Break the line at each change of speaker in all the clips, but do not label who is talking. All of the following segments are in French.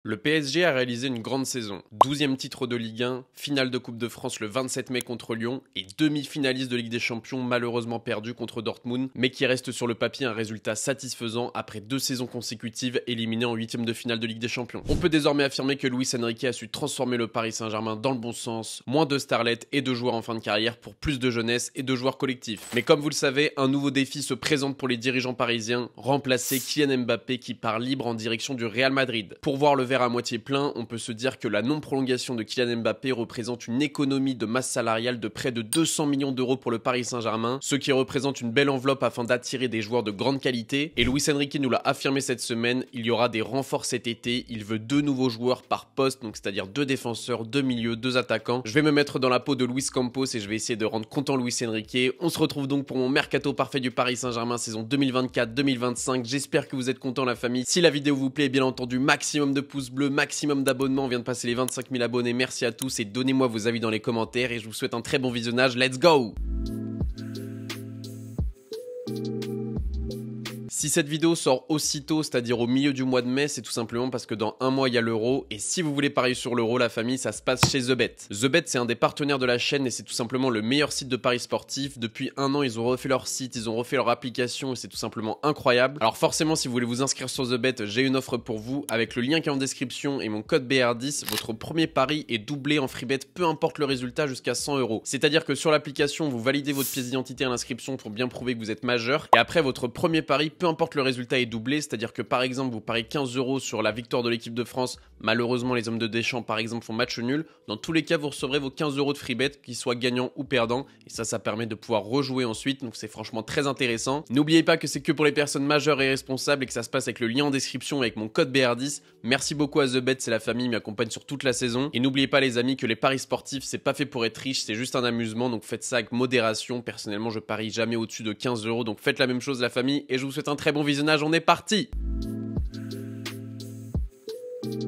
Le PSG a réalisé une grande saison. 12e titre de Ligue 1, finale de Coupe de France le 27 mai contre Lyon et demi-finaliste de Ligue des Champions malheureusement perdu contre Dortmund, mais qui reste sur le papier un résultat satisfaisant après 2 saisons consécutives éliminées en 8e de finale de Ligue des Champions. On peut désormais affirmer que Luis Enrique a su transformer le Paris Saint-Germain dans le bon sens, moins de starlets et de joueurs en fin de carrière pour plus de jeunesse et de joueurs collectifs. Mais comme vous le savez, un nouveau défi se présente pour les dirigeants parisiens, remplacer Kylian Mbappé qui part libre en direction du Real Madrid. Pour voir le verre à moitié plein, on peut se dire que la non-prolongation de Kylian Mbappé représente une économie de masse salariale de près de 200 millions d'euros pour le Paris Saint-Germain, ce qui représente une belle enveloppe afin d'attirer des joueurs de grande qualité. Et Luis Enrique nous l'a affirmé cette semaine, il y aura des renforts cet été, il veut 2 nouveaux joueurs par poste, donc c'est-à-dire 2 défenseurs, 2 milieux, 2 attaquants. Je vais me mettre dans la peau de Luis Campos et je vais essayer de rendre content Luis Enrique. On se retrouve donc pour mon mercato parfait du Paris Saint-Germain saison 2024-2025. J'espère que vous êtes contents la famille. Si la vidéo vous plaît, bien entendu, maximum de pouces bleus, maximum d'abonnements. On vient de passer les 25 000 abonnés. Merci à tous et donnez-moi vos avis dans les commentaires et je vous souhaite un très bon visionnage. Let's go! Si cette vidéo sort aussitôt, c'est-à-dire au milieu du mois de mai, c'est tout simplement parce que dans un mois, il y a l'Euro. Et si vous voulez parier sur l'Euro, la famille, ça se passe chez TheBet. TheBet, c'est un des partenaires de la chaîne et c'est tout simplement le meilleur site de paris sportifs. Depuis un an, ils ont refait leur site, ils ont refait leur application et c'est tout simplement incroyable. Alors forcément, si vous voulez vous inscrire sur TheBet, j'ai une offre pour vous. Avec le lien qui est en description et mon code BR10, votre premier pari est doublé en freebet, peu importe le résultat, jusqu'à 100 euros. C'est-à-dire que sur l'application, vous validez votre pièce d'identité à l'inscription pour bien prouver que vous êtes majeur. Et après, votre premier pari, peu importe le résultat est doublé, c'est-à-dire que par exemple vous pariez 15 euros sur la victoire de l'équipe de France, malheureusement les hommes de Deschamps par exemple font match nul, dans tous les cas vous recevrez vos 15 euros de free bet, qu'ils soient gagnants ou perdants, et ça permet de pouvoir rejouer ensuite, donc c'est franchement très intéressant. N'oubliez pas que c'est que pour les personnes majeures et responsables et que ça se passe avec le lien en description avec mon code BR10. Merci beaucoup à TheBet, c'est la famille, ils m'accompagnent sur toute la saison, et n'oubliez pas les amis que les paris sportifs c'est pas fait pour être riche, c'est juste un amusement, donc faites ça avec modération. Personnellement je parie jamais au-dessus de 15 euros, donc faites la même chose la famille, et je vous souhaite un très bon visionnage. On est parti!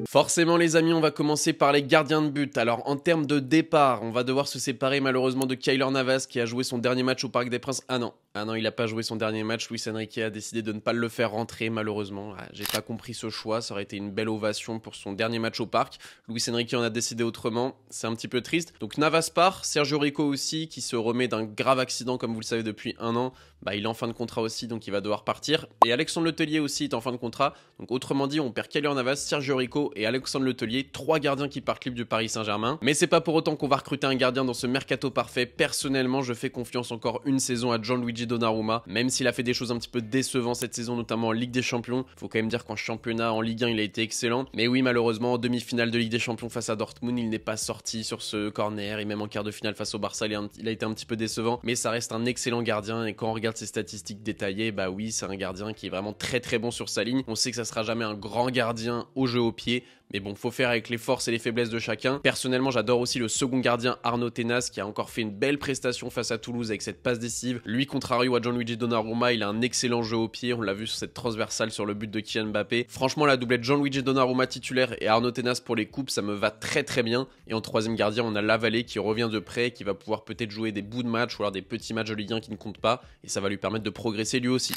Forcément les amis, on va commencer par les gardiens de but. Alors en termes de départ, on va devoir se séparer malheureusement de Keylor Navas qui a joué son dernier match au Parc des Princes. Ah non, il n'a pas joué son dernier match. Luis Enrique a décidé de ne pas le faire rentrer malheureusement. J'ai pas compris ce choix, ça aurait été une belle ovation pour son dernier match au Parc. Luis Enrique en a décidé autrement, c'est un petit peu triste. Donc Navas part, Sergio Rico aussi qui se remet d'un grave accident comme vous le savez depuis un an. Il est en fin de contrat aussi donc il va devoir partir. Et Alexandre Letellier aussi est en fin de contrat. Donc autrement dit on perd Keylor Navas, Sergio Rico et Alexandre Letellier, 3 gardiens qui partent libres du Paris Saint-Germain. Mais c'est pas pour autant qu'on va recruter un gardien dans ce mercato parfait. Personnellement, je fais confiance encore une saison à Gianluigi Donnarumma, même s'il a fait des choses un petit peu décevantes cette saison, notamment en Ligue des Champions. Faut quand même dire qu'en championnat, en Ligue 1, il a été excellent. Mais oui, malheureusement, en demi-finale de Ligue des Champions face à Dortmund, il n'est pas sorti sur ce corner et même en quart de finale face au Barça, il a été un petit peu décevant. Mais ça reste un excellent gardien et quand on regarde ses statistiques détaillées, bah oui, c'est un gardien qui est vraiment très très bon sur sa ligne. On sait que ça sera jamais un grand gardien au jeu au pied. Mais bon, faut faire avec les forces et les faiblesses de chacun. Personnellement, j'adore aussi le second gardien Arnaud Tenas qui a encore fait une belle prestation face à Toulouse avec cette passe décisive. Lui, contrario à Gianluigi Donnarumma, il a un excellent jeu au pied. On l'a vu sur cette transversale sur le but de Kylian Mbappé. Franchement, la doublette Gianluigi Donnarumma titulaire et Arnaud Tenas pour les coupes, ça me va très très bien. Et en troisième gardien, on a Lavallée qui revient de près, qui va pouvoir peut-être jouer des bouts de match ou alors des petits matchs de Ligue 1 qui ne comptent pas. Et ça va lui permettre de progresser lui aussi.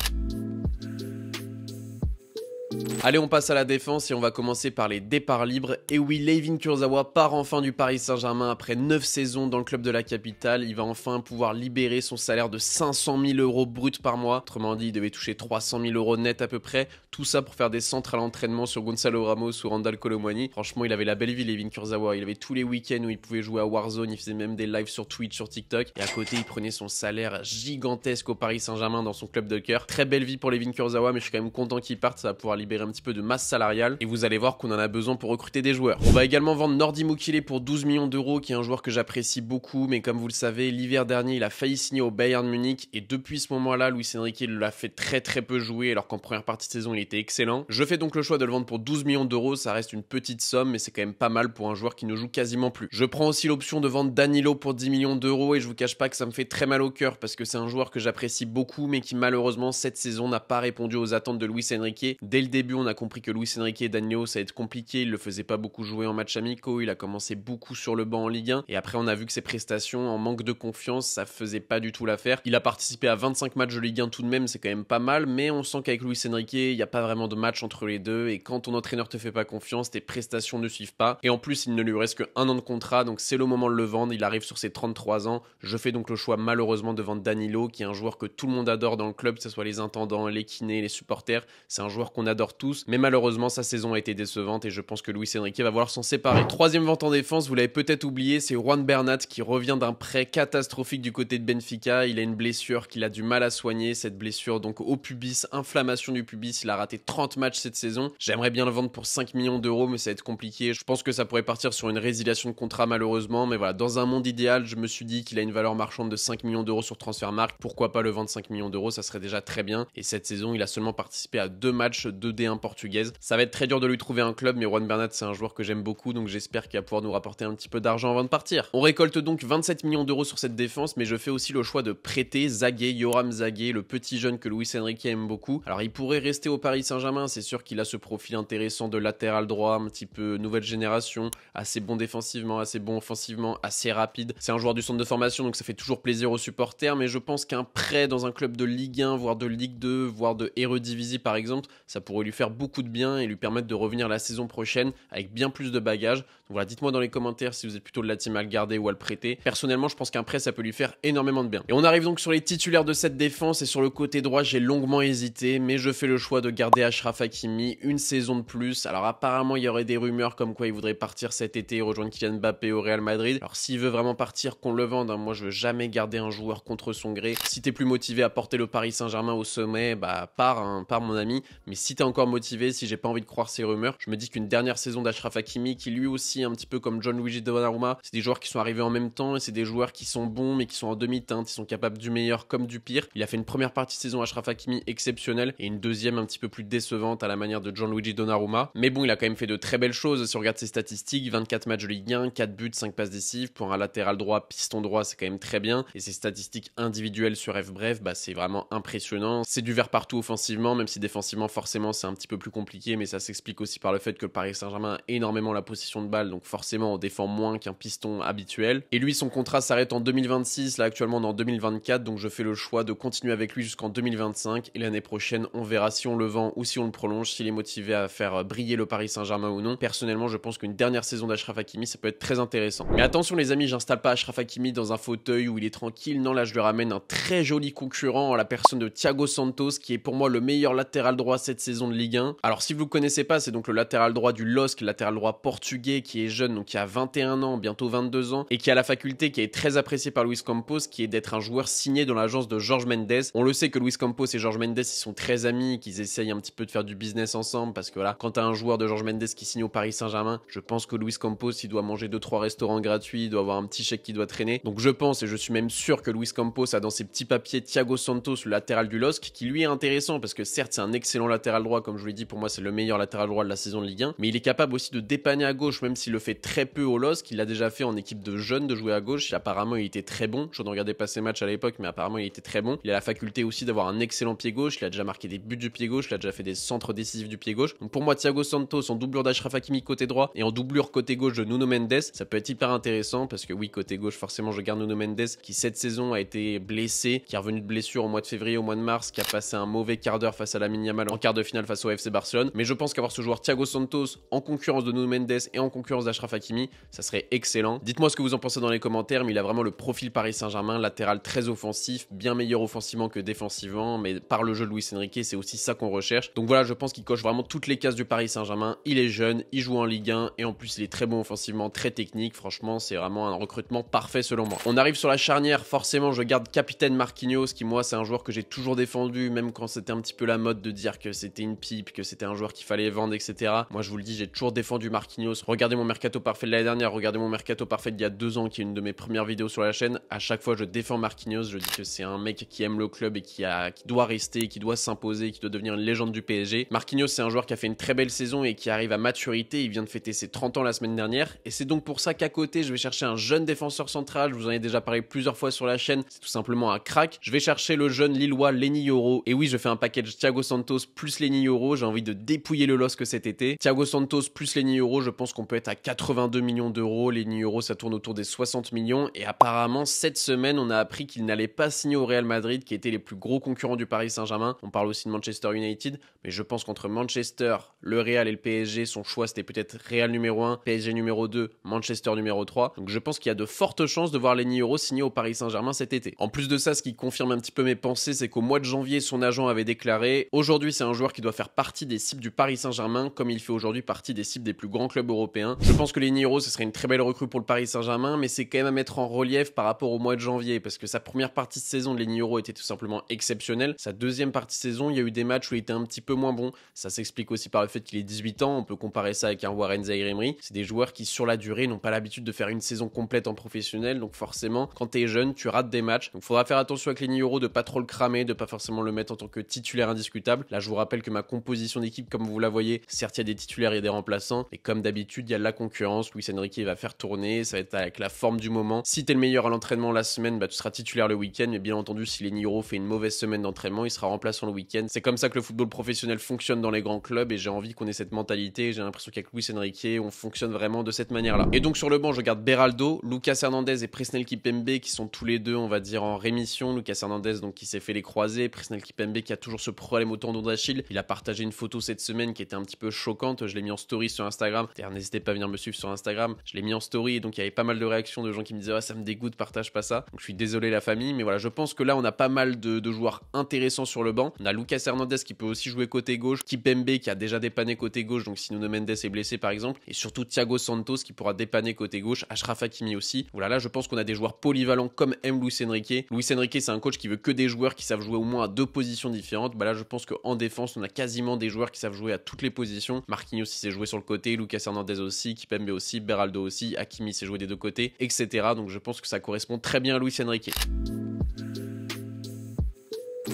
Allez, on passe à la défense et on va commencer par les départs libres. Et oui, Layvin Kurzawa part enfin du Paris Saint-Germain après 9 saisons dans le club de la capitale. Il va enfin pouvoir libérer son salaire de 500 000 euros brut par mois. Autrement dit, il devait toucher 300 000 euros net à peu près. Tout ça pour faire des centres à l'entraînement sur Gonzalo Ramos ou Randal Kolo Muani. Franchement, il avait la belle vie, Layvin Kurzawa. Il avait tous les week-ends où il pouvait jouer à Warzone. Il faisait même des lives sur Twitch, sur TikTok. Et à côté, il prenait son salaire gigantesque au Paris Saint-Germain dans son club de cœur. Très belle vie pour Layvin Kurzawa, mais je suis quand même content qu'il parte. Ça va pouvoir libérer un petit peu de masse salariale et vous allez voir qu'on en a besoin pour recruter des joueurs. On va également vendre Nordi Mukile pour 12 millions d'euros qui est un joueur que j'apprécie beaucoup, mais comme vous le savez, l'hiver dernier il a failli signer au Bayern Munich et depuis ce moment-là, Luis Enrique l'a fait très très peu jouer alors qu'en première partie de saison il était excellent. Je fais donc le choix de le vendre pour 12 millions d'euros, ça reste une petite somme mais c'est quand même pas mal pour un joueur qui ne joue quasiment plus. Je prends aussi l'option de vendre Danilo pour 10 millions d'euros et je vous cache pas que ça me fait très mal au cœur parce que c'est un joueur que j'apprécie beaucoup mais qui malheureusement cette saison n'a pas répondu aux attentes de Luis Enrique. Dès le début début, on a compris que Luis Enrique et Danilo, ça va être compliqué. Il le faisait pas beaucoup jouer en match amicaux. Il a commencé beaucoup sur le banc en Ligue 1. Et après, on a vu que ses prestations, en manque de confiance, ça faisait pas du tout l'affaire. Il a participé à 25 matchs de Ligue 1 tout de même, c'est quand même pas mal. Mais on sent qu'avec Luis Enrique, il n'y a pas vraiment de match entre les deux. Et quand ton entraîneur te fait pas confiance, tes prestations ne suivent pas. Et en plus, il ne lui reste que 1 an de contrat. Donc c'est le moment de le vendre. Il arrive sur ses 33 ans. Je fais donc le choix malheureusement de vendre Danilo, qui est un joueur que tout le monde adore dans le club, que ce soit les intendants, les kinés, les supporters. C'est un joueur qu'on adore tous, mais malheureusement sa saison a été décevante et je pense que Luis Enrique va vouloir s'en séparer. Troisième vente en défense, vous l'avez peut-être oublié, c'est Juan Bernat qui revient d'un prêt catastrophique du côté de Benfica. Il a une blessure qu'il a du mal à soigner, cette blessure donc au pubis, inflammation du pubis. Il a raté 30 matchs cette saison. J'aimerais bien le vendre pour 5 millions d'euros, mais ça va être compliqué. Je pense que ça pourrait partir sur une résiliation de contrat malheureusement, mais voilà, dans un monde idéal, je me suis dit qu'il a une valeur marchande de 5 millions d'euros sur Transfermarkt. Pourquoi pas le vendre 5 millions d'euros, ça serait déjà très bien. Et cette saison, il a seulement participé à 2 matchs de D1 portugaise. Ça va être très dur de lui trouver un club, mais Juan Bernat, c'est un joueur que j'aime beaucoup, donc j'espère qu'il va pouvoir nous rapporter un petit peu d'argent avant de partir. On récolte donc 27 millions d'euros sur cette défense, mais je fais aussi le choix de prêter Zagué, Yoram Zagué, le petit jeune que Luis Enrique aime beaucoup. Alors il pourrait rester au Paris Saint-Germain, c'est sûr qu'il a ce profil intéressant de latéral droit, un petit peu nouvelle génération, assez bon défensivement, assez bon offensivement, assez rapide. C'est un joueur du centre de formation, donc ça fait toujours plaisir aux supporters, mais je pense qu'un prêt dans un club de Ligue 1, voire de Ligue 2, voire de Eredivisie par exemple, ça pourrait lui faire beaucoup de bien et lui permettre de revenir la saison prochaine avec bien plus de bagages. Donc voilà, dites-moi dans les commentaires si vous êtes plutôt de la team à le garder ou à le prêter. Personnellement, je pense qu'un prêt, ça peut lui faire énormément de bien. Et on arrive donc sur les titulaires de cette défense et sur le côté droit, j'ai longuement hésité, mais je fais le choix de garder Achraf Hakimi une saison de plus. Alors apparemment, il y aurait des rumeurs comme quoi il voudrait partir cet été et rejoindre Kylian Mbappé au Real Madrid. Alors s'il veut vraiment partir, qu'on le vende, hein. Moi, je veux jamais garder un joueur contre son gré. Si t'es plus motivé à porter le Paris Saint-Germain au sommet, bah pars mon ami. Mais si t'es encore motivé, si j'ai pas envie de croire ces rumeurs, je me dis qu'une dernière saison d'Achraf Hakimi, qui lui aussi un petit peu comme Gianluigi Donnarumma, c'est des joueurs qui sont arrivés en même temps et c'est des joueurs qui sont bons mais qui sont en demi-teinte, ils sont capables du meilleur comme du pire. Il a fait une première partie de saison Achraf Hakimi exceptionnelle et une deuxième un petit peu plus décevante à la manière de Gianluigi Donnarumma. Mais bon, il a quand même fait de très belles choses. Si on regarde ses statistiques, 24 matchs de Ligue 1, 4 buts, 5 passes décisives. Pour un latéral droit, piston droit, c'est quand même très bien. Et ses statistiques individuelles sur F-Bref, bah, c'est vraiment impressionnant. C'est du vert partout offensivement, même si défensivement, forcément, c'est un petit peu plus compliqué, mais ça s'explique aussi par le fait que le Paris Saint-Germain a énormément la possession de balle, donc forcément, on défend moins qu'un piston habituel. Et lui, son contrat s'arrête en 2026, là, actuellement, on est en 2024, donc je fais le choix de continuer avec lui jusqu'en 2025. Et l'année prochaine, on verra si on le vend ou si on le prolonge, s'il est motivé à faire briller le Paris Saint-Germain ou non. Personnellement, je pense qu'une dernière saison d'Achraf Hakimi, ça peut être très intéressant. Mais attention, les amis, j'installe pas Achraf Hakimi dans un fauteuil où il est tranquille. Non, là, je lui ramène un très joli concurrent en la personne de Thiago Santos, qui est pour moi le meilleur latéral droit cette saison de Ligue 1. Alors, si vous le connaissez pas, c'est donc le latéral droit du LOSC, latéral droit portugais, qui est jeune, donc qui a 21 ans, bientôt 22 ans, et qui a la faculté qui est très appréciée par Luis Campos, qui est d'être un joueur signé dans l'agence de Jorge Mendes. On le sait que Luis Campos et Jorge Mendes, ils sont très amis, qu'ils essayent un petit peu de faire du business ensemble, parce que voilà, quand t'as un joueur de Jorge Mendes qui signe au Paris Saint-Germain, je pense que Luis Campos, il doit manger 2-3 restaurants gratuits, il doit avoir un petit chèque qui doit traîner. Donc je pense, et je suis même sûr que Luis Campos a dans ses petits papiers Thiago Santos, le latéral du LOSC, qui lui est intéressant, parce que certes, c'est un excellent latéral droit, comme je vous l'ai dit, pour moi, c'est le meilleur latéral droit de la saison de Ligue 1, mais il est capable aussi de dépanner à gauche, même s'il le fait très peu au LOSC. Il l'a déjà fait en équipe de jeunes de jouer à gauche. Apparemment, il était très bon. Je ne regardais pas ses matchs à l'époque, mais apparemment, il était très bon. Il a la faculté aussi d'avoir un excellent pied gauche. Il a déjà marqué des buts du pied gauche. Il a déjà fait des centres décisifs du pied gauche. Donc pour moi, Thiago Santos en doublure d'Achraf Hakimi côté droit et en doublure côté gauche de Nuno Mendes, ça peut être hyper intéressant parce que oui, côté gauche, forcément, je garde Nuno Mendes qui cette saison a été blessé, qui est revenu de blessure au mois de février, au mois de mars, qui a passé un mauvais quart d'heure face à Lamine Yamal en quart de finale face au FC Barcelone. Mais je pense qu'avoir ce joueur Thiago Santos en concurrence de Nuno Mendes et en concurrence d'Achraf Hakimi, ça serait excellent. Dites-moi ce que vous en pensez dans les commentaires, mais il a vraiment le profil Paris Saint-Germain, latéral très offensif, bien meilleur offensivement que défensivement, mais par le jeu de Luis Enrique, c'est aussi ça qu'on recherche. Donc voilà, je pense qu'il coche vraiment toutes les cases du Paris Saint-Germain. Il est jeune, il joue en Ligue 1 et en plus il est très bon offensivement, très technique. Franchement, c'est vraiment un recrutement parfait selon moi. On arrive sur la charnière, forcément je garde capitaine Marquinhos, qui moi c'est un joueur que j'ai toujours défendu, même quand c'était un petit peu la mode de dire que c'était une pipe, que c'était un joueur qu'il fallait vendre, etc. Moi je vous le dis, j'ai toujours défendu Marquinhos. Regardez mon mercato parfait de l'année dernière, regardez mon mercato parfait d'il y a 2 ans, qui est une de mes premières vidéos sur la chaîne. À chaque fois je défends Marquinhos, je dis que c'est un mec qui aime le club et qui doit rester, qui doit s'imposer, qui doit devenir une légende du PSG. Marquinhos, c'est un joueur qui a fait une très belle saison et qui arrive à maturité. Il vient de fêter ses 30 ans la semaine dernière et c'est donc pour ça qu'à côté je vais chercher un jeune défenseur central. Je vous en ai déjà parlé plusieurs fois sur la chaîne, c'est tout simplement un crack. Je vais chercher le jeune lillois Lenny Yoro, et oui, je fais un package Thiago Santos plus Lenny €, j'ai envie de dépouiller le LOSC cet été. Thiago Santos plus Lenny Yoro, je pense qu'on peut être à 82 millions d'euros. Lenny Yoro, ça tourne autour des 60 millions. Et apparemment, cette semaine, on a appris qu'il n'allait pas signer au Real Madrid, qui était les plus gros concurrents du Paris Saint-Germain. On parle aussi de Manchester United, mais je pense qu'entre Manchester, le Real et le PSG, son choix c'était peut-être Real numéro 1, PSG numéro 2, Manchester numéro 3. Donc je pense qu'il y a de fortes chances de voir Lenny Yoro signer au Paris Saint-Germain cet été. En plus de ça, ce qui confirme un petit peu mes pensées, c'est qu'au mois de janvier, son agent avait déclaré: aujourd'hui, c'est un joueur qui doit faire partie des cibles du Paris Saint-Germain, comme il fait aujourd'hui partie des cibles des plus grands clubs européens. Je pense que Lenny Yoro, ce serait une très belle recrue pour le Paris Saint-Germain, mais c'est quand même à mettre en relief par rapport au mois de janvier, parce que sa première partie de saison de Lenny Yoro était tout simplement exceptionnelle. Sa deuxième partie de saison, il y a eu des matchs où il était un petit peu moins bon. Ça s'explique aussi par le fait qu'il ait 18 ans. On peut comparer ça avec un Warren Zaïre-Emery. C'est des joueurs qui, sur la durée, n'ont pas l'habitude de faire une saison complète en professionnel. Donc forcément, quand t'es jeune, tu rates des matchs. Donc faudra faire attention avec Lenny Yoro de pas trop le cramer, de pas forcément le mettre en tant que titulaire indiscutable. Là, je vous rappelle que ma composition d'équipe, comme vous la voyez, certes, il y a des titulaires et des remplaçants. Et comme d'habitude, il y a la concurrence. Luis Enrique va faire tourner. Ça va être avec la forme du moment. Si t'es le meilleur à l'entraînement la semaine, bah, tu seras titulaire le week-end. Mais bien entendu, si Lenny Yoro fait une mauvaise semaine d'entraînement, il sera remplaçant le week-end. C'est comme ça que le football professionnel fonctionne dans les grands clubs et j'ai envie qu'on ait cette mentalité. J'ai l'impression qu'avec Luis Enrique, on fonctionne vraiment de cette manière-là. Et donc sur le banc, je garde Beraldo, Lucas Hernandez et Presnel Kimpembe qui sont tous les deux, on va dire, en rémission. Lucas Hernandez donc qui s'est fait les croisés, Presnel Kimpembe qui a toujours ce problème au tendon d'Achille. Il a partagé une photo cette semaine qui était un petit peu choquante. Je l'ai mis en story sur Instagram. D'ailleurs, n'hésitez pas à venir me suivre sur Instagram. Je l'ai mis en story et donc il y avait pas mal de réactions de gens qui me disaient: ah, ça me dégoûte, partage pas ça. Donc je suis désolé la famille, mais voilà, je pense que là on a pas mal de joueurs intéressants sur le banc. On a Lucas Hernandez qui peut aussi jouer côté gauche, Kimpembe qui a déjà dépanné côté gauche, donc si Nuno Mendes est blessé par exemple, et surtout Thiago Santos qui pourra dépanner côté gauche, Achraf Hakimi aussi. Voilà, là je pense qu'on a des joueurs polyvalents comme aime Luis Enrique. Luis Enrique, c'est un coach qui veut que des joueurs qui savent jouer au moins à 2 positions différentes. Bah là je pense qu'en défense on a quasiment des joueurs qui savent jouer à toutes les positions. Marquinhos il sait jouer sur le côté, Lucas Hernandez aussi, Kimpembe aussi, Beraldo aussi, Hakimi sait jouer des 2 côtés, etc. Donc je pense que ça correspond très bien à Luis Enrique.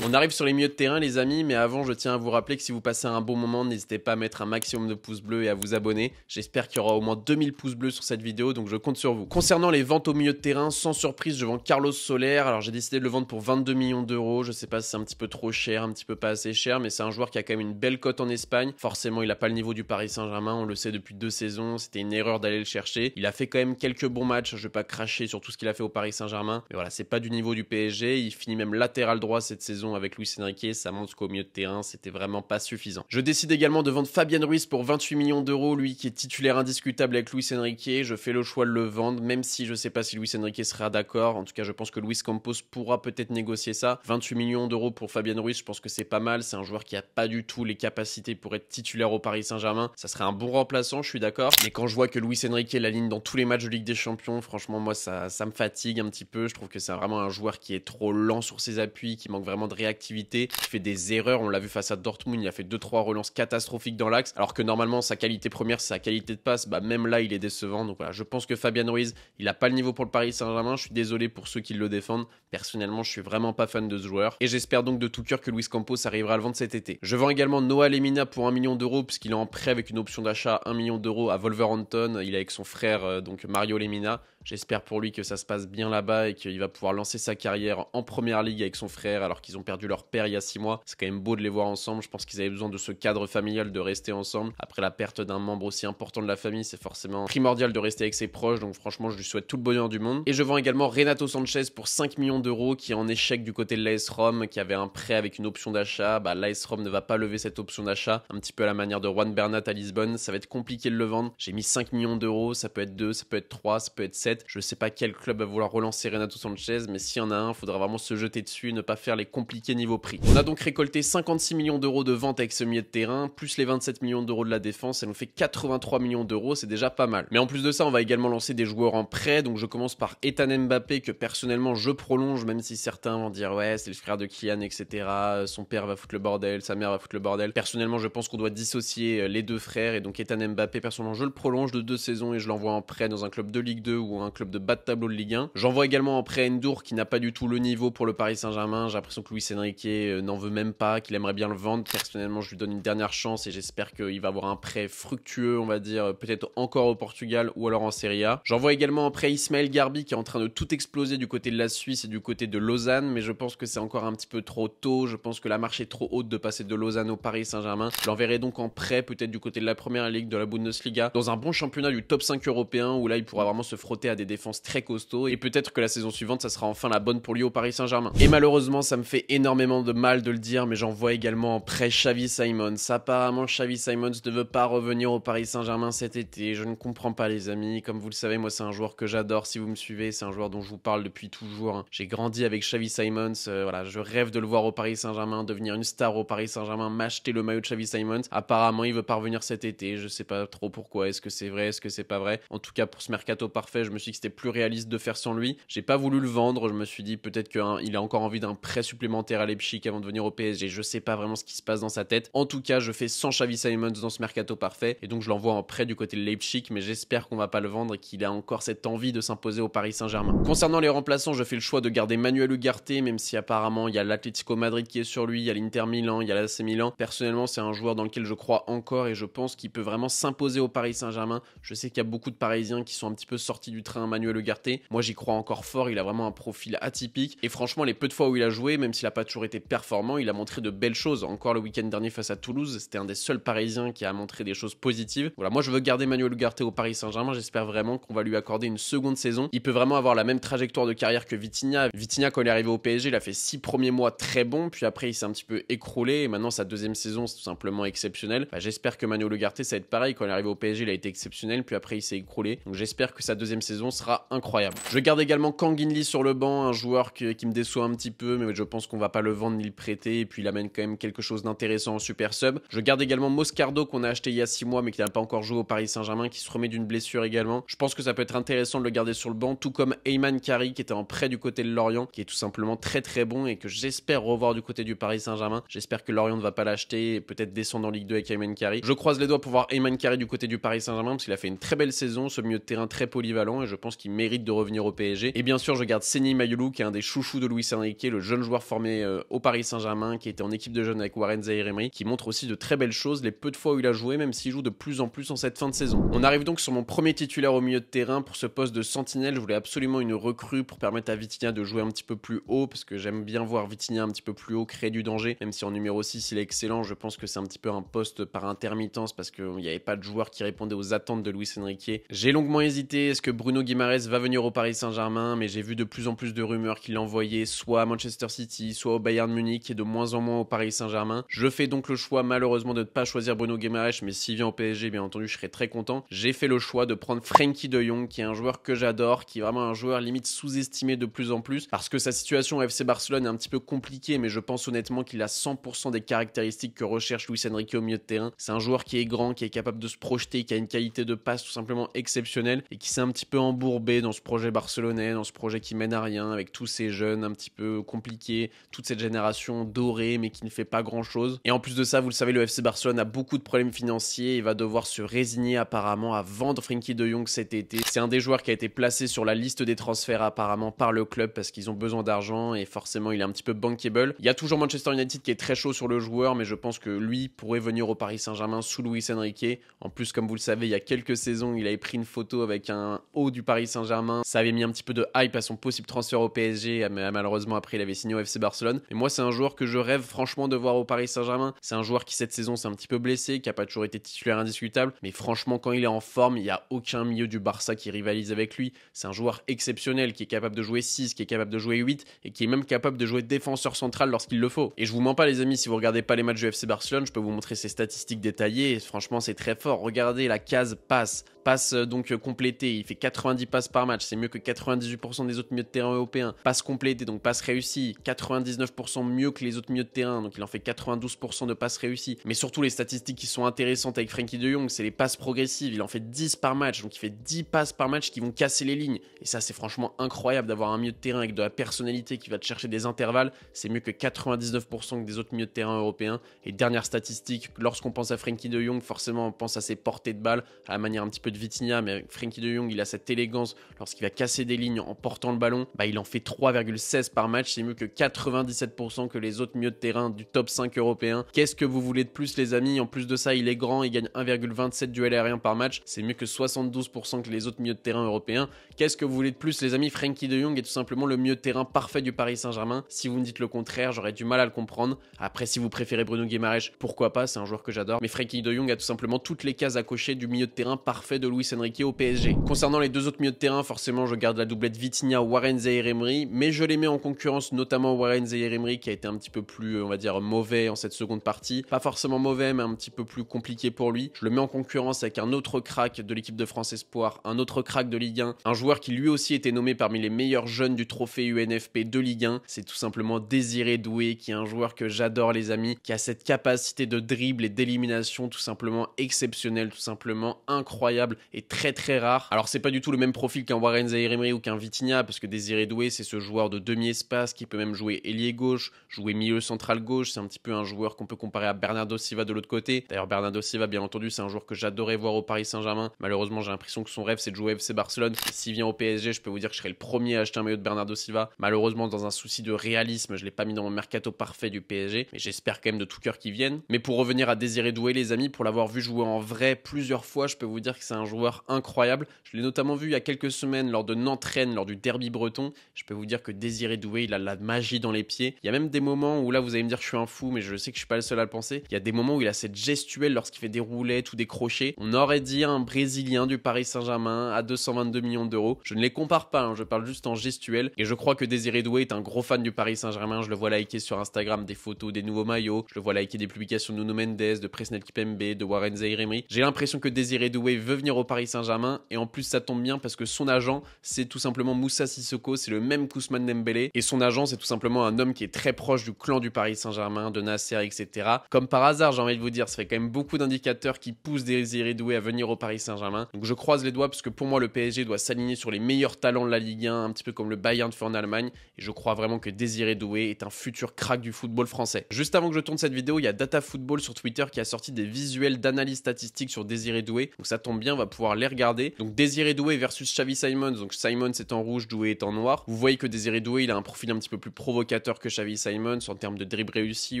On arrive sur les milieux de terrain les amis, mais avant je tiens à vous rappeler que si vous passez un bon moment, n'hésitez pas à mettre un maximum de pouces bleus et à vous abonner. J'espère qu'il y aura au moins 2000 pouces bleus sur cette vidéo, donc je compte sur vous. Concernant les ventes au milieu de terrain, sans surprise, je vends Carlos Soler. Alors j'ai décidé de le vendre pour 22 millions d'euros. Je sais pas si c'est un petit peu trop cher, un petit peu pas assez cher, mais c'est un joueur qui a quand même une belle cote en Espagne. Forcément, il a pas le niveau du Paris Saint-Germain, on le sait depuis 2 saisons. C'était une erreur d'aller le chercher. Il a fait quand même quelques bons matchs. Je vais pas cracher sur tout ce qu'il a fait au Paris Saint-Germain, mais voilà, c'est pas du niveau du PSG. Il finit même latéral droit cette saison avec Luis Enrique. Ça montre qu'au milieu de terrain, c'était vraiment pas suffisant. Je décide également de vendre Fabian Ruiz pour 28 millions d'euros, lui qui est titulaire indiscutable avec Luis Enrique. Je fais le choix de le vendre, même si je sais pas si Luis Enrique sera d'accord. En tout cas, je pense que Luis Campos pourra peut-être négocier ça. 28 millions d'euros pour Fabian Ruiz, je pense que c'est pas mal. C'est un joueur qui a pas du tout les capacités pour être titulaire au Paris Saint-Germain. Ça serait un bon remplaçant, je suis d'accord. Mais quand je vois que Luis Enrique l'aligne dans tous les matchs de Ligue des Champions, franchement, moi, ça me fatigue un petit peu. Je trouve que c'est vraiment un joueur qui est trop lent sur ses appuis, qui manque vraiment de réactivité, qui fait des erreurs. On l'a vu face à Dortmund, il a fait 2-3 relances catastrophiques dans l'axe, alors que normalement sa qualité première c'est sa qualité de passe. Bah même là il est décevant. Donc voilà, je pense que Fabian Ruiz il a pas le niveau pour le Paris Saint-Germain. Je suis désolé pour ceux qui le défendent. Personnellement je suis vraiment pas fan de ce joueur et j'espère donc de tout cœur que Luis Campos arrivera à le vendre cet été. Je vends également Noah Lemina pour 1 million d'euros puisqu'il est en prêt avec une option d'achat 1 million d'euros à Wolverhampton. Il est avec son frère donc Mario Lemina. J'espère pour lui que ça se passe bien là-bas et qu'il va pouvoir lancer sa carrière en première ligue avec son frère alors qu'ils ont perdu leur père il y a 6 mois. C'est quand même beau de les voir ensemble. Je pense qu'ils avaient besoin de ce cadre familial, de rester ensemble. Après la perte d'un membre aussi important de la famille, c'est forcément primordial de rester avec ses proches. Donc franchement, je lui souhaite tout le bonheur du monde. Et je vends également Renato Sanchez pour 5 millions d'euros qui est en échec du côté de l'AS Rome, qui avait un prêt avec une option d'achat. Bah, l'AS Rome ne va pas lever cette option d'achat. Un petit peu à la manière de Juan Bernat à Lisbonne. Ça va être compliqué de le vendre. J'ai mis 5 millions d'euros. Ça peut être 2, ça peut être 3, ça peut être 7. Je sais pas quel club va vouloir relancer Renato Sanchez, mais s'il y en a un, il faudra vraiment se jeter dessus et ne pas faire les compliqués niveau prix. On a donc récolté 56 millions d'euros de vente avec ce milieu de terrain, plus les 27 millions d'euros de la défense, ça nous fait 83 millions d'euros, c'est déjà pas mal. Mais en plus de ça, on va également lancer des joueurs en prêt, donc je commence par Ethan Mbappé, que personnellement je prolonge, même si certains vont dire ouais, c'est le frère de Kylian, etc. Son père va foutre le bordel, sa mère va foutre le bordel. Personnellement, je pense qu'on doit dissocier les deux frères, et donc Ethan Mbappé, personnellement, je le prolonge de 2 saisons et je l'envoie en prêt dans un club de Ligue 2 ou un club de bas de tableau de Ligue 1. J'envoie également en prêt Ndour, qui n'a pas du tout le niveau pour le Paris Saint-Germain. J'ai l'impression que Luis Enrique n'en veut même pas, qu'il aimerait bien le vendre. Personnellement, je lui donne une dernière chance et j'espère qu'il va avoir un prêt fructueux, on va dire, peut-être encore au Portugal ou alors en Serie A. J'envoie également en prêt Ismaël Garbi qui est en train de tout exploser du côté de la Suisse et du côté de Lausanne, mais je pense que c'est encore un petit peu trop tôt. Je pense que la marche est trop haute de passer de Lausanne au Paris Saint-Germain. Je l'enverrai donc en prêt, peut-être du côté de la première ligue, de la Bundesliga, dans un bon championnat du top 5 européen où là il pourra vraiment se frotter à des défenses très costauds et peut-être que la saison suivante ça sera enfin la bonne pour lui au Paris Saint-Germain. Et malheureusement ça me fait énormément de mal de le dire, mais j'envoie également en prêt Xavi Simons. Apparemment Xavi Simons ne veut pas revenir au Paris Saint-Germain cet été. Je ne comprends pas les amis, comme vous le savez moi c'est un joueur que j'adore, si vous me suivez c'est un joueur dont je vous parle depuis toujours. J'ai grandi avec Xavi Simons, voilà, je rêve de le voir au Paris Saint-Germain, devenir une star au Paris Saint-Germain, m'acheter le maillot de Xavi Simons. Apparemment il veut pas revenir cet été, je sais pas trop pourquoi, est-ce que c'est vrai, est-ce que c'est pas vrai. En tout cas pour ce mercato parfait je me suis dit que c'était plus réaliste de faire sans lui. J'ai pas voulu le vendre, je me suis dit peut-être qu'il a encore envie d'un prêt supplémentaire à Leipzig avant de venir au PSG, je sais pas vraiment ce qui se passe dans sa tête. En tout cas je fais sans Xavi Simons dans ce mercato parfait et donc je l'envoie en prêt du côté de Leipzig, mais j'espère qu'on va pas le vendre et qu'il a encore cette envie de s'imposer au Paris Saint-Germain. Concernant les remplaçants, je fais le choix de garder Manuel Ugarte, même si apparemment il y a l'Atlético Madrid qui est sur lui, il y a l'Inter Milan, il y a l'AC Milan. Personnellement c'est un joueur dans lequel je crois encore et je pense qu'il peut vraiment s'imposer au Paris Saint-Germain. Je sais qu'il y a beaucoup de Parisiens qui sont un petit peu sortis du train Manuel Ugarte. Moi j'y crois encore fort, il a vraiment un profil atypique et franchement les peu de fois où il a joué, même s'il n'a pas toujours été performant, il a montré de belles choses. Encore le week-end dernier face à Toulouse, c'était un des seuls Parisiens qui a montré des choses positives. Voilà, moi je veux garder Manuel Ugarte au Paris Saint-Germain, j'espère vraiment qu'on va lui accorder une seconde saison. Il peut vraiment avoir la même trajectoire de carrière que Vitinha. Vitinha quand il est arrivé au PSG, il a fait 6 premiers mois très bons, puis après il s'est un petit peu écroulé et maintenant sa deuxième saison c'est tout simplement exceptionnel. J'espère que Manuel Ugarte ça va être pareil, quand il est arrivé au PSG il a été exceptionnel, puis après il s'est écroulé. Donc j'espère que sa deuxième saison sera incroyable. Je garde également Kang In Lee sur le banc, un joueur qui me déçoit un petit peu, mais je pense qu'on va pas le vendre ni le prêter, et puis il amène quand même quelque chose d'intéressant en super sub. Je garde également Moscardo qu'on a acheté il y a 6 mois mais qui n'a pas encore joué au Paris Saint-Germain, qui se remet d'une blessure également. Je pense que ça peut être intéressant de le garder sur le banc, tout comme Ayman Kari qui était en prêt du côté de Lorient, qui est tout simplement très très bon et que j'espère revoir du côté du Paris Saint-Germain. J'espère que Lorient ne va pas l'acheter et peut-être descendre en Ligue 2 avec Ayman Kari. Je croise les doigts pour voir Ayman Kari du côté du Paris Saint-Germain parce qu'il a fait une très belle saison, ce milieu de terrain très polyvalent et je pense qu'il mérite de revenir au PSG. Et bien sûr je garde Seny Mayulu qui est un des chouchous de Luis Enrique, le jeune joueur formé au Paris Saint-Germain qui était en équipe de jeunes avec Warren Zaïre-Emery, qui montre aussi de très belles choses les peu de fois où il a joué, même s'il joue de plus en plus en cette fin de saison. On arrive donc sur mon premier titulaire au milieu de terrain pour ce poste de sentinelle. Je voulais absolument une recrue pour permettre à Vitinha de jouer un petit peu plus haut parce que j'aime bien voir Vitinha un petit peu plus haut créer du danger, même si en numéro 6 il est excellent. Je pense que c'est un petit peu un poste par intermittence parce qu'il n'y avait pas de joueur qui répondait aux attentes de Luis Enrique. J'ai longuement hésité, est-ce que Bruno Guimaraes va venir au Paris Saint-Germain, mais j'ai vu de plus en plus de rumeurs qu'il l'envoyait soit à Manchester City, soit au Bayern Munich et de moins en moins au Paris Saint-Germain. Je fais donc le choix malheureusement de ne pas choisir Bruno Guimaraes, mais s'il vient au PSG bien entendu je serai très content. J'ai fait le choix de prendre Frenkie de Jong qui est un joueur que j'adore, qui est vraiment un joueur limite sous-estimé de plus en plus parce que sa situation au FC Barcelone est un petit peu compliquée, mais je pense honnêtement qu'il a 100% des caractéristiques que recherche Luis Enrique au milieu de terrain. C'est un joueur qui est grand, qui est capable de se projeter, qui a une qualité de passe tout simplement exceptionnelle et qui s'est un petit peu embourbé dans ce projet barcelonais, dans ce projet qui mène à rien avec tous ces jeunes un petit peu compliqués, toute cette génération dorée mais qui ne fait pas grand chose. Et en plus de ça, vous le savez, le FC Barcelone a beaucoup de problèmes financiers et va devoir se résigner apparemment à vendre Frenkie de Jong cet été. C'est un des joueurs qui a été placé sur la liste des transferts apparemment par le club parce qu'ils ont besoin d'argent et forcément il est un petit peu bankable. Il y a toujours Manchester United qui est très chaud sur le joueur, mais je pense que lui pourrait venir au Paris Saint-Germain sous Luis Enrique. En plus, comme vous le savez, il y a quelques saisons, il avait pris une photo avec un haut du Paris Saint-Germain. Ça avait mis un petit peu de hype à son possible transfert au PSG, mais malheureusement après il avait signé au FC Barcelone. Et moi c'est un joueur que je rêve franchement de voir au Paris Saint-Germain. C'est un joueur qui cette saison s'est un petit peu blessé, qui a pas toujours été titulaire indiscutable, mais franchement quand il est en forme, il n'y a aucun milieu du Barça qui rivalise avec lui. C'est un joueur exceptionnel qui est capable de jouer 6, qui est capable de jouer 8 et qui est même capable de jouer défenseur central lorsqu'il le faut. Et je vous mens pas les amis, si vous regardez pas les matchs du FC Barcelone, je peux vous montrer ses statistiques détaillées et franchement c'est très fort. Regardez la case passe donc complétée, il fait 90 passes par match, c'est mieux que 98% des autres milieux de terrain européens. Passe complétée, donc passe réussie, 99% mieux que les autres milieux de terrain, donc il en fait 92% de passes réussies. Mais surtout les statistiques qui sont intéressantes avec Frenkie de Jong, c'est les passes progressives, il en fait 10 par match, donc il fait 10 passes par match qui vont casser les lignes. Et ça c'est franchement incroyable d'avoir un milieu de terrain avec de la personnalité qui va te chercher des intervalles, c'est mieux que 99% des autres milieux de terrain européens. Et dernière statistique, lorsqu'on pense à Frenkie de Jong, forcément on pense à ses portées de balle, à la manière un petit peu de Vitinha, mais Frenkie de Jong, il a cette élégance lorsqu'il va casser des lignes en portant le ballon, bah il en fait 3,16 par match, c'est mieux que 97% que les autres milieux de terrain du top 5 européen. Qu'est-ce que vous voulez de plus les amis? En plus de ça, il est grand, il gagne 1,27 duels aériens par match, c'est mieux que 72% que les autres milieux de terrain européens. Qu'est-ce que vous voulez de plus les amis? Frenkie de Jong est tout simplement le milieu de terrain parfait du Paris Saint-Germain. Si vous me dites le contraire, j'aurais du mal à le comprendre. Après, si vous préférez Bruno Guimaraes, pourquoi pas, c'est un joueur que j'adore. Mais Frenkie de Jong a tout simplement toutes les cases à cocher du milieu de terrain parfait de Luis Enrique au PSG. Concernant les deux autres milieux de terrain, forcément, je garde la doublette Vitinha-Warren Zaïre-Emery, mais je les mets en concurrence, notamment Warren Zaïre-Emery qui a été un petit peu plus, on va dire, mauvais en cette seconde partie. Pas forcément mauvais, mais un petit peu plus compliqué pour lui. Je le mets en concurrence avec un autre crack de l'équipe de France Espoir, un autre crack de Ligue 1, un joueur qui lui aussi était nommé parmi les meilleurs jeunes du trophée UNFP de Ligue 1. C'est tout simplement Désiré Doué, qui est un joueur que j'adore les amis, qui a cette capacité de dribble et d'élimination tout simplement exceptionnelle, tout simplement incroyable et très très rare. Alors c'est pas du tout le même profil qu'un Warren Zaïre-Emery ou qu'un Vitinha, parce que Désiré Doué c'est ce joueur de demi-espace qui peut même jouer ailier gauche, jouer milieu central gauche, c'est un petit peu un joueur qu'on peut comparer à Bernardo Silva de l'autre côté. D'ailleurs Bernardo Silva bien entendu c'est un joueur que j'adorais voir au Paris Saint-Germain. Malheureusement j'ai l'impression que son rêve c'est de jouer au FC Barcelone. Et s'il vient au PSG, je peux vous dire que je serai le premier à acheter un maillot de Bernardo Silva. Malheureusement dans un souci de réalisme, je l'ai pas mis dans mon mercato parfait du PSG, mais j'espère quand même de tout cœur qu'il vienne. Mais pour revenir à Désiré Doué les amis, pour l'avoir vu jouer en vrai plusieurs fois, je peux vous dire que c'est un joueur incroyable. Je l'ai notamment vu il y a quelques semaines lors de Nantes-Rennes, lors du derby breton. Je peux vous dire que Désiré Doué, il a la magie dans les pieds. Il y a même des moments où là vous allez me dire que je suis un fou, mais je sais que je suis pas le seul à le penser. Il y a des moments où il a cette gestuelle lorsqu'il fait des roulettes ou des crochets. On aurait dit un Brésilien du Paris Saint-Germain à 222 millions d'euros. Je ne les compare pas, hein, je parle juste en gestuelle. Et je crois que Désiré Doué est un gros fan du Paris Saint-Germain. Je le vois liker sur Instagram des photos des nouveaux maillots. Je le vois liker des publications de Nuno Mendes, de Presnel Kipembe, de Warren Zaïre-Emery. J'ai l'impression que Désiré Doué veut venir au Paris Saint-Germain. Et en plus, ça tombe bien parce que son agent, c'est tout simplement Moussa Sissoko. C'est le même qu'Ousmane Dembélé. Et son agent, c'est tout simplement un homme qui est très proche du clan du Paris Saint-Germain, de Nasser, etc. Comme par hasard, j'ai envie de vous dire, ça fait quand même beaucoup d'indicateurs qui poussent Désiré Doué à venir au Paris Saint-Germain. Donc je croise les doigts parce que pour moi, le PSG doit s'aligner sur les meilleurs talents de la Ligue 1, un petit peu comme le Bayern fait en Allemagne. Et je crois vraiment que Désiré Doué est un futur crack du football français. Juste avant que je tourne cette vidéo, il y a Data Football sur Twitter qui a sorti des visuels d'analyse statistique sur Désiré Doué. Donc ça tombe bien, on va pouvoir les regarder. Donc Désiré Doué versus Xavi Simons. Donc Simons est en rouge, Doué est en noir. Vous voyez que Désiré Doué, il a un profil un petit peu plus provocateur que Xavi Simons en termes de dribble réussi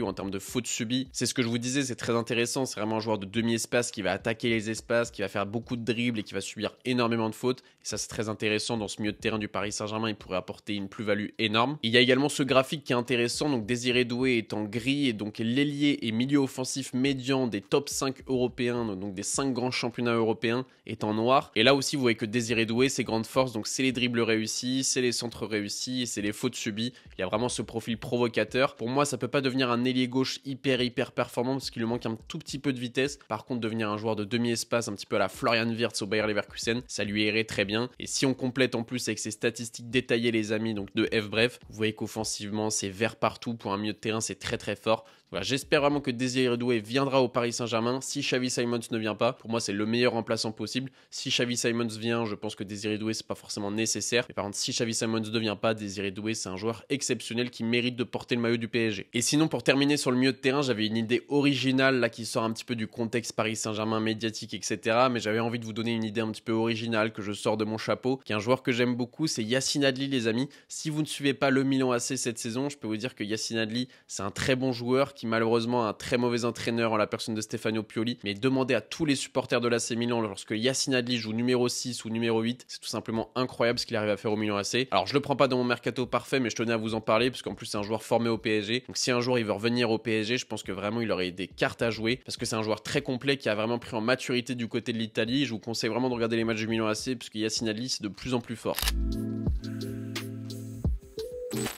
ou en termes de faute subie. C'est ce que je vous disais, c'est très intéressant. C'est vraiment un joueur de demi-espace qui va attaquer les espaces, qui va faire beaucoup de dribbles et qui va subir énormément de fautes. Et ça, c'est très intéressant dans ce milieu de terrain du Paris Saint-Germain. Il pourrait apporter une plus-value énorme. Il y a également ce graphique qui est intéressant. Donc Désiré Doué est en gris et donc l'ailier et milieu offensif médian des top 5 européens, donc des 5 grands championnats européens, est en noir. Et là aussi, vous voyez que Désiré Doué, ses grandes forces, donc c'est les dribbles réussis, c'est les centres réussis et c'est les fautes subies. Il y a vraiment ce profil provocateur. Pour moi, ça peut pas devenir un ailier gauche hyper performant parce qu'il lui manque un tout petit peu de vitesse. Par contre, devenir un joueur de demi-espace, un petit peu à la Florian Wirtz au Bayer Leverkusen, ça lui irait très bien. Et si on complète en plus avec ses statistiques détaillées, les amis, donc de F-Bref, vous voyez qu'offensivement, c'est vert partout. Pour un milieu de terrain, c'est très fort. Voilà, j'espère vraiment que Désiré Doué viendra au Paris Saint-Germain. Si Xavi Simons ne vient pas, pour moi c'est le meilleur remplaçant possible. Si Xavi Simons vient, je pense que Désiré Doué c'est pas forcément nécessaire. Mais par contre, si Xavi Simons ne vient pas, Désiré Doué c'est un joueur exceptionnel qui mérite de porter le maillot du PSG. Et sinon, pour terminer sur le milieu de terrain, j'avais une idée originale là qui sort un petit peu du contexte Paris Saint-Germain médiatique, etc. Mais j'avais envie de vous donner une idée un petit peu originale que je sors de mon chapeau, qui est un joueur que j'aime beaucoup, c'est Yacine Adli les amis. Si vous ne suivez pas le Milan AC cette saison, je peux vous dire que Yacine Adli c'est un très bon joueur qui malheureusement a un très mauvais entraîneur en la personne de Stefano Pioli, mais demandez à tous les supporters de l'AC Milan lorsque Yacine Adli joue numéro 6 ou numéro 8, c'est tout simplement incroyable ce qu'il arrive à faire au Milan AC. Alors je le prends pas dans mon mercato parfait, mais je tenais à vous en parler parce qu'en plus c'est un joueur formé au PSG, donc si un jour il veut revenir au PSG, je pense que vraiment il aurait des cartes à jouer parce que c'est un joueur très complet qui a vraiment pris en maturité du côté de l'Italie. Je vous conseille vraiment de regarder les matchs du Milan AC parce que Yacine Adli c'est de plus en plus fort.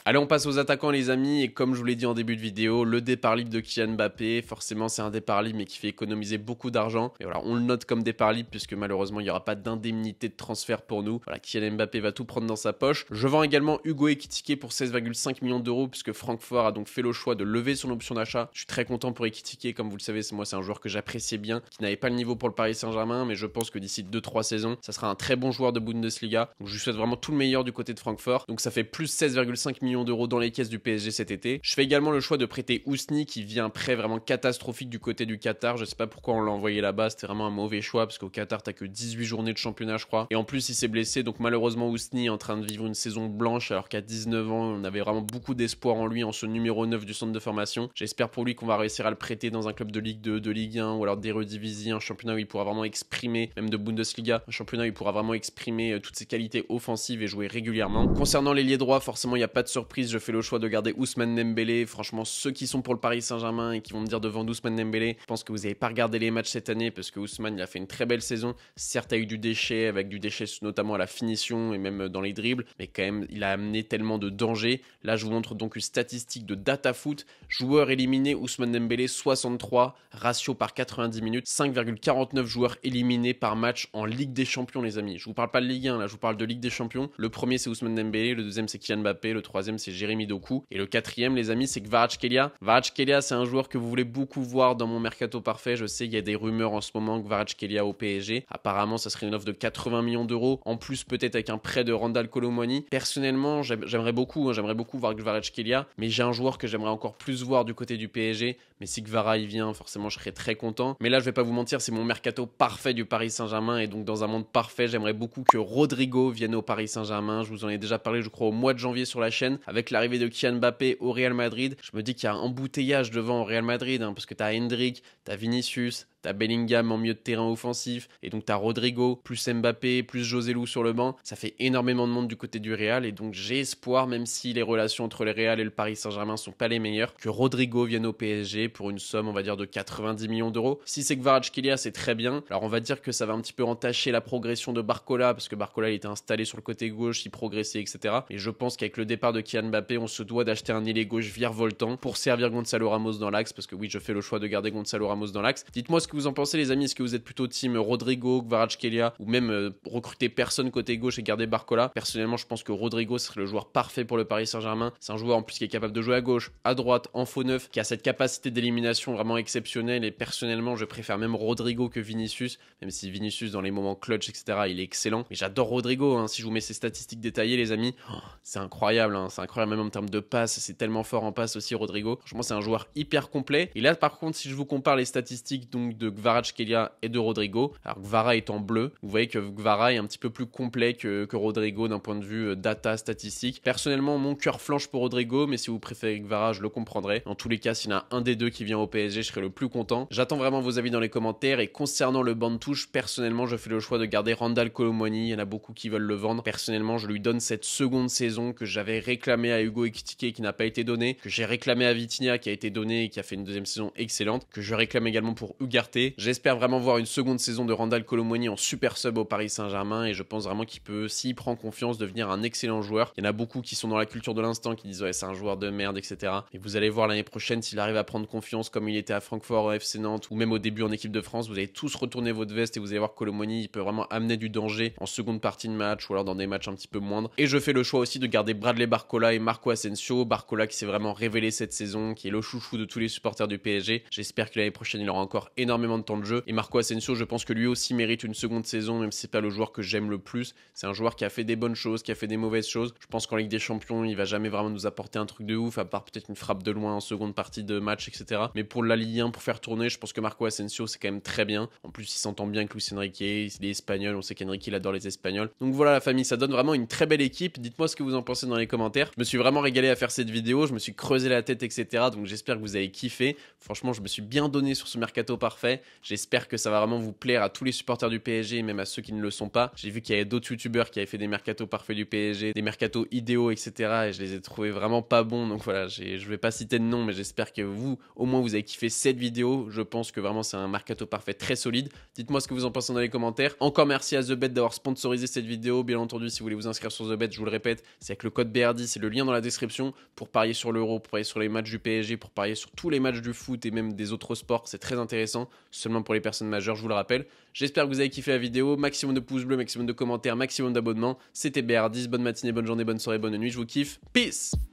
Allez, on passe aux attaquants les amis, et comme je vous l'ai dit en début de vidéo, le départ libre de Kylian Mbappé, forcément c'est un départ libre mais qui fait économiser beaucoup d'argent. Et voilà, on le note comme départ libre puisque malheureusement il n'y aura pas d'indemnité de transfert pour nous. Voilà, Kylian Mbappé va tout prendre dans sa poche. Je vends également Hugo Ekitike pour 16,5 millions d'euros puisque Francfort a donc fait le choix de lever son option d'achat. Je suis très content pour Ekitike, comme vous le savez, c'est un joueur que j'appréciais bien, qui n'avait pas le niveau pour le Paris Saint-Germain, mais je pense que d'ici 2-3 saisons, ça sera un très bon joueur de Bundesliga. Donc je lui souhaite vraiment tout le meilleur du côté de Francfort. Donc ça fait plus 16,5 millions millions d'euros dans les caisses du PSG cet été. Je fais également le choix de prêter Ousni qui vit un prêt vraiment catastrophique du côté du Qatar. Je sais pas pourquoi on l'a envoyé là-bas, c'était vraiment un mauvais choix parce qu'au Qatar t'as que 18 journées de championnat je crois. Et en plus il s'est blessé, donc malheureusement Ousni est en train de vivre une saison blanche alors qu'à 19 ans on avait vraiment beaucoup d'espoir en lui en ce numéro 9 du centre de formation. J'espère pour lui qu'on va réussir à le prêter dans un club de Ligue 2, de Ligue 1 ou alors d'Eredivisie, un championnat où il pourra vraiment exprimer, même de Bundesliga, un championnat où il pourra vraiment exprimer toutes ses qualités offensives et jouer régulièrement. Concernant l'ailier droit, forcément il n'y a pas de surprise, je fais le choix de garder Ousmane Dembélé. Franchement, ceux qui sont pour le Paris Saint-Germain et qui vont me dire de vendre Ousmane Dembélé, je pense que vous n'avez pas regardé les matchs cette année parce que Ousmane il a fait une très belle saison. Certes, il y a eu du déchet, avec du déchet notamment à la finition et même dans les dribbles, mais quand même il a amené tellement de danger. Là, je vous montre donc une statistique de DataFoot. Joueurs éliminés, Ousmane Dembélé 63, ratio par 90 minutes, 5,49 joueurs éliminés par match en Ligue des Champions, les amis. Je vous parle pas de Ligue 1, là, je vous parle de Ligue des Champions. Le premier, c'est Ousmane Dembélé, le deuxième, c'est Kylian Mbappé, le troisième, c'est Jérémy Doku, et le quatrième, les amis, c'est Kvaratskhelia. Kvaratskhelia, c'est un joueur que vous voulez beaucoup voir dans mon mercato parfait. Je sais, il y a des rumeurs en ce moment, Kvaratskhelia au PSG. Apparemment, ça serait une offre de 80 millions d'euros, en plus peut-être avec un prêt de Randal Kolo Muani. Personnellement, j'aimerais beaucoup voir Kvaratskhelia, mais j'ai un joueur que j'aimerais encore plus voir du côté du PSG. Mais si Kvara y vient, forcément, je serais très content. Mais là, je vais pas vous mentir, c'est mon mercato parfait du Paris Saint-Germain. Et donc, dans un monde parfait, j'aimerais beaucoup que Rodrigo vienne au Paris Saint-Germain. Je vous en ai déjà parlé, je crois, au mois de janvier sur la chaîne. Avec l'arrivée de Kylian Mbappé au Real Madrid, je me dis qu'il y a un embouteillage devant au Real Madrid, parce que t'as Hendrick, t'as Vinicius, t'as Bellingham en milieu de terrain offensif, et donc t'as Rodrigo, plus Mbappé, plus Joselu sur le banc. Ça fait énormément de monde du côté du Real, et donc j'ai espoir, même si les relations entre le Real et le Paris Saint-Germain sont pas les meilleures, que Rodrigo vienne au PSG pour une somme, on va dire, de 90 millions d'euros. Si c'est Kvaratskhelia, c'est très bien. Alors on va dire que ça va un petit peu entacher la progression de Barcola, parce que Barcola il était installé sur le côté gauche, il progressait, etc. Et je pense qu'avec le départ de Kylian Mbappé, on se doit d'acheter un ailier gauche virevoltant pour servir Gonzalo Ramos dans l'axe, parce que oui, je fais le choix de garder Gonzalo Ramos dans l'axe. Dites-moi ce que vous en pensez, les amis. Est-ce que vous êtes plutôt team Rodrigo, Kvaratskhelia, ou même recruter personne côté gauche et garder Barcola? Personnellement, je pense que Rodrigo serait le joueur parfait pour le Paris Saint-Germain. C'est un joueur en plus qui est capable de jouer à gauche, à droite, en faux neuf, qui a cette capacité d'élimination vraiment exceptionnelle. Et personnellement, je préfère même Rodrigo que Vinicius, même si Vinicius dans les moments clutch, etc., il est excellent. Mais j'adore Rodrigo. Si je vous mets ses statistiques détaillées, les amis, c'est incroyable. C'est incroyable même en termes de passes. C'est tellement fort en passe aussi, Rodrigo. Franchement, c'est un joueur hyper complet. Et là, par contre, si je vous compare les statistiques donc de Kvaratskhelia et de Rodrigo, alors Kvara est en bleu, vous voyez que Kvara est un petit peu plus complet que Rodrigo d'un point de vue data statistique. Personnellement, mon cœur flanche pour Rodrigo, mais si vous préférez Kvara, je le comprendrai. En tous les cas, s'il y en a un des deux qui vient au PSG, je serai le plus content. J'attends vraiment vos avis dans les commentaires. Et concernant le banc de touche, personnellement, je fais le choix de garder Randal Kolo Muani. Il y en a beaucoup qui veulent le vendre. Personnellement, je lui donne cette seconde saison que j'avais réclamé à Hugo Ekitike qui n'a pas été donnée, que j'ai réclamé à Vitinha qui a été donnée et qui a fait une deuxième saison excellente, que je réclame également pour Ugarte. J'espère vraiment voir une seconde saison de Randal Kolo Muani en super sub au Paris Saint-Germain, et je pense vraiment qu'il peut, s'il prend confiance, devenir un excellent joueur. Il y en a beaucoup qui sont dans la culture de l'instant, qui disent ouais, c'est un joueur de merde, etc. Et vous allez voir l'année prochaine s'il arrive à prendre confiance comme il était à Francfort, au FC Nantes, ou même au début en équipe de France. Vous allez tous retourner votre veste et vous allez voir que Kolo Muani il peut vraiment amener du danger en seconde partie de match ou alors dans des matchs un petit peu moindres. Et je fais le choix aussi de garder Bradley Barcola et Marco Asensio. Barcola qui s'est vraiment révélé cette saison, qui est le chouchou de tous les supporters du PSG. J'espère que l'année prochaine il aura encore énormément de temps de jeu. Et Marco Asensio, je pense que lui aussi mérite une seconde saison, même si c'est pas le joueur que j'aime le plus. C'est un joueur qui a fait des bonnes choses, qui a fait des mauvaises choses. Je pense qu'en Ligue des Champions, il va jamais vraiment nous apporter un truc de ouf, à part peut-être une frappe de loin en seconde partie de match, etc. Mais pour la Ligue 1, pour faire tourner, je pense que Marco Asensio, c'est quand même très bien. En plus, il s'entend bien avec Luis Enrique, il est espagnol, on sait qu'Enrique, il adore les Espagnols. Donc voilà la famille, ça donne vraiment une très belle équipe. Dites-moi ce que vous en pensez dans les commentaires. Je me suis vraiment régalé à faire cette vidéo, je me suis creusé la tête, etc. Donc j'espère que vous avez kiffé. Franchement, je me suis bien donné sur ce mercato parfait. J'espère que ça va vraiment vous plaire à tous les supporters du PSG et même à ceux qui ne le sont pas. J'ai vu qu'il y avait d'autres youtubeurs qui avaient fait des mercatos parfaits du PSG, des mercatos idéaux, etc. Et je les ai trouvés vraiment pas bons. Donc voilà, je vais pas citer de nom, mais j'espère que vous, au moins, vous avez kiffé cette vidéo. Je pense que vraiment c'est un mercato parfait très solide. Dites-moi ce que vous en pensez dans les commentaires. Encore merci à TheBet d'avoir sponsorisé cette vidéo. Bien entendu, si vous voulez vous inscrire sur TheBet, je vous le répète, c'est avec le code BR10, c'est le lien dans la description pour parier sur l'Euro, pour parier sur les matchs du PSG, pour parier sur tous les matchs du foot et même des autres sports. C'est très intéressant, seulement pour les personnes majeures, je vous le rappelle. J'espère que vous avez kiffé la vidéo. Maximum de pouces bleus, maximum de commentaires, maximum d'abonnements. C'était BR10. Bonne matinée, bonne journée, bonne soirée, bonne nuit. Je vous kiffe. Peace!